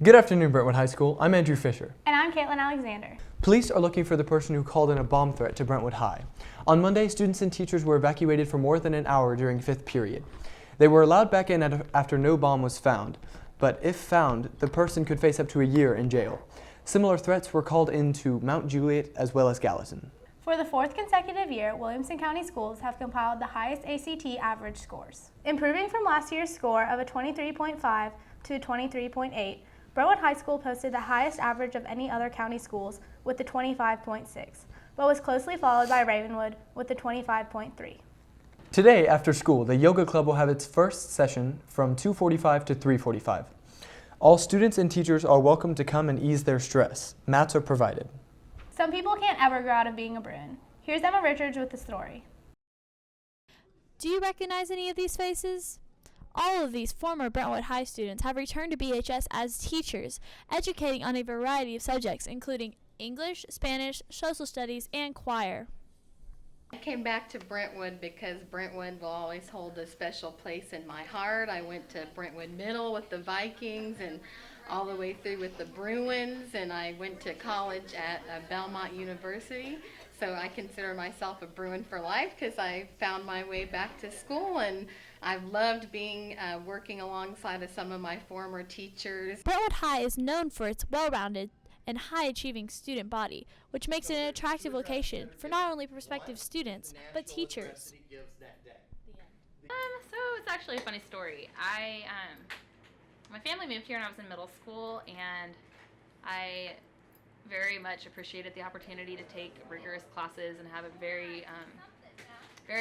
Good afternoon, Brentwood High School. I'm Andrew Fisher. And I'm Caitlin Alexander. Police are looking for the person who called in a bomb threat to Brentwood High. On Monday, students and teachers were evacuated for more than an hour during fifth period. They were allowed back in after no bomb was found, but if found, the person could face up to a year in jail. Similar threats were called in to Mount Juliet as well as Gallatin. For the fourth consecutive year, Williamson County schools have compiled the highest ACT average scores. Improving from last year's score of a 23.5 to a 23.8, Brentwood High School posted the highest average of any other county schools with the 25.6, but was closely followed by Ravenwood with the 25.3. Today, after school, the yoga club will have its first session from 2:45 to 3:45. All students and teachers are welcome to come and ease their stress. Mats are provided. Some people can't ever grow out of being a Bruin. Here's Emma Richards with the story. Do you recognize any of these faces? All of these former Brentwood High students have returned to BHS as teachers, educating on a variety of subjects, including English, Spanish, social studies, and choir. I came back to Brentwood because Brentwood will always hold a special place in my heart. I went to Brentwood Middle with the Vikings and all the way through with the Bruins, and I went to college at Belmont University. So I consider myself a Bruin for life because I found my way back to school, and I've loved being working alongside of some of my former teachers. Brentwood High is known for its well-rounded and high-achieving student body, which makes it an attractive location for not only prospective students, but teachers. So it's actually a funny story. My family moved here when I was in middle school, and I very much appreciated the opportunity to take rigorous classes and have a very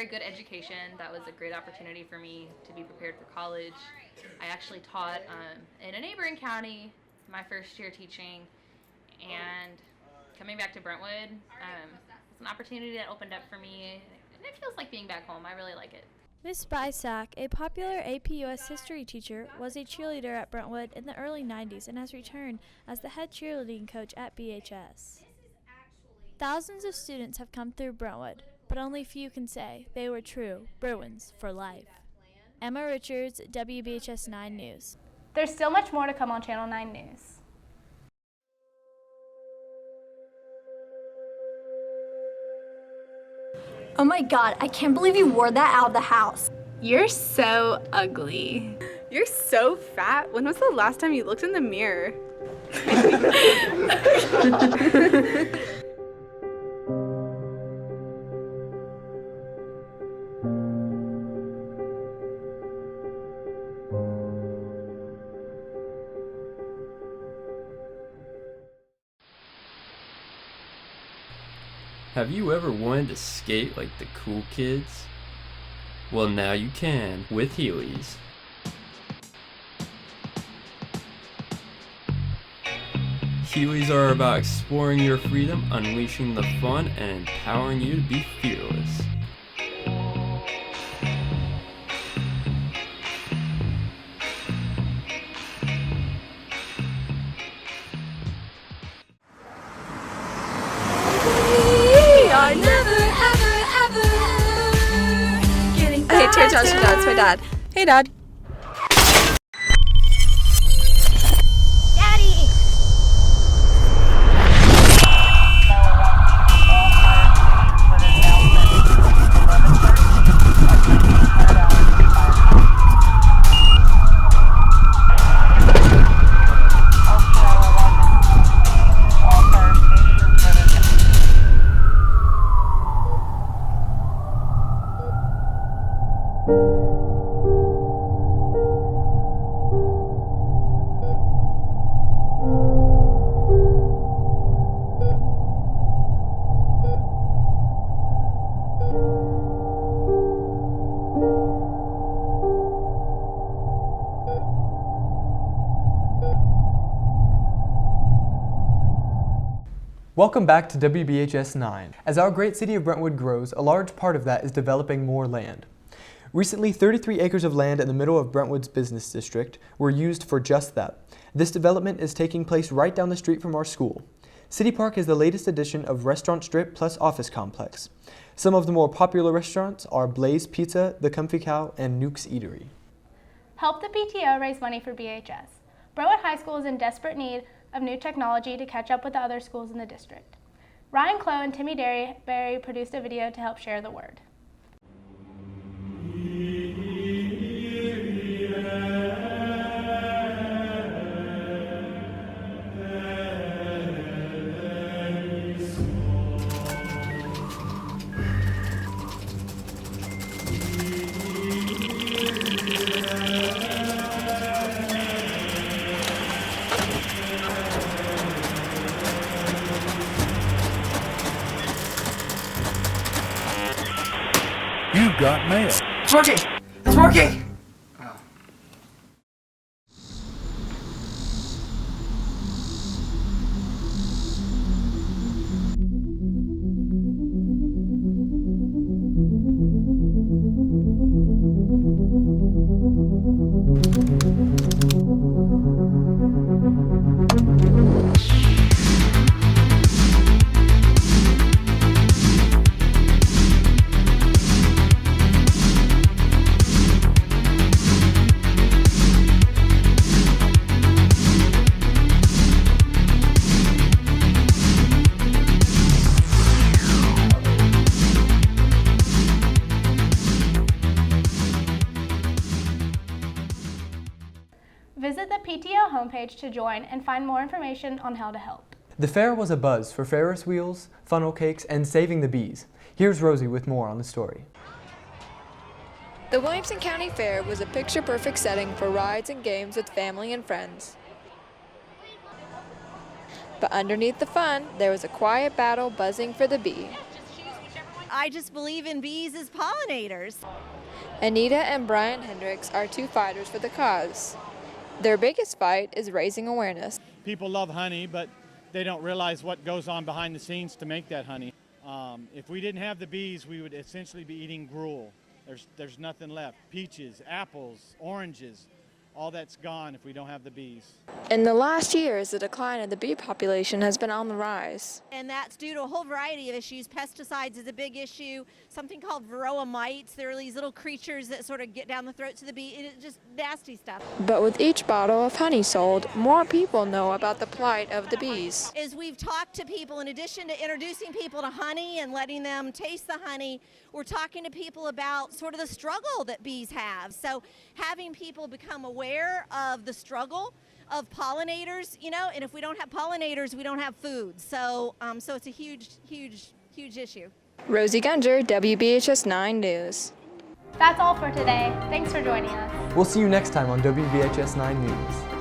good education. That was a great opportunity for me to be prepared for college. I actually taught in a neighboring county my first year teaching, and coming back to Brentwood was an opportunity that opened up for me, and it feels like being back home. I really like it. Ms. Bysack, a popular AP US history teacher, was a cheerleader at Brentwood in the early 90s and has returned as the head cheerleading coach at BHS. Thousands of students have come through Brentwood, but only few can say they were true Bruins for life. Emma Richards, WBHS 9 News. There's still much more to come on Channel 9 News. Oh my god, I can't believe you wore that out of the house. You're so ugly. You're so fat. When was the last time you looked in the mirror? Have you ever wanted to skate like the cool kids? Well, now you can with Heelys. Heelys are about exploring your freedom, unleashing the fun, and empowering you to be fearless. Hey, Terry Josh, your dad. It's my dad. Hey, Dad. Daddy! Welcome back to WBHS 9. As our great city of Brentwood grows, a large part of that is developing more land. Recently, 33 acres of land in the middle of Brentwood's business district were used for just that. This development is taking place right down the street from our school. City Park is the latest addition of restaurant strip plus office complex. Some of the more popular restaurants are Blaze Pizza, The Comfy Cow, and Nuke's Eatery. Help the PTO raise money for BHS. Brentwood High School is in desperate need of new technology to catch up with the other schools in the district. Ryan Clough and Timmy Derryberry produced a video to help share the word. You got mail. It's working! It's working! Visit the PTO homepage to join and find more information on how to help. The fair was a buzz for Ferris wheels, funnel cakes, and saving the bees. Here's Rosie with more on the story. The Williamson County Fair was a picture-perfect setting for rides and games with family and friends. But underneath the fun, there was a quiet battle buzzing for the bee. I just believe in bees as pollinators. Anita and Brian Hendricks are two fighters for the cause. Their biggest fight is raising awareness. People love honey, but they don't realize what goes on behind the scenes to make that honey. If we didn't have the bees, we would essentially be eating gruel. There's nothing left. Peaches, apples, oranges, all that's gone if we don't have the bees. In the last years, the decline of the bee population has been on the rise. And that's due to a whole variety of issues. Pesticides is a big issue. Something called varroa mites. There are these little creatures that sort of get down the throat to the bee. It's just nasty stuff. But with each bottle of honey sold, more people know about the plight of the bees. As we've talked to people, in addition to introducing people to honey and letting them taste the honey, we're talking to people about sort of the struggle that bees have. So having people become aware of the struggle of pollinators, you know, and if we don't have pollinators, we don't have food. So it's a huge issue. Rosie Gunger, WBHS 9 News. That's all for today. Thanks for joining us. We'll see you next time on WBHS 9 News.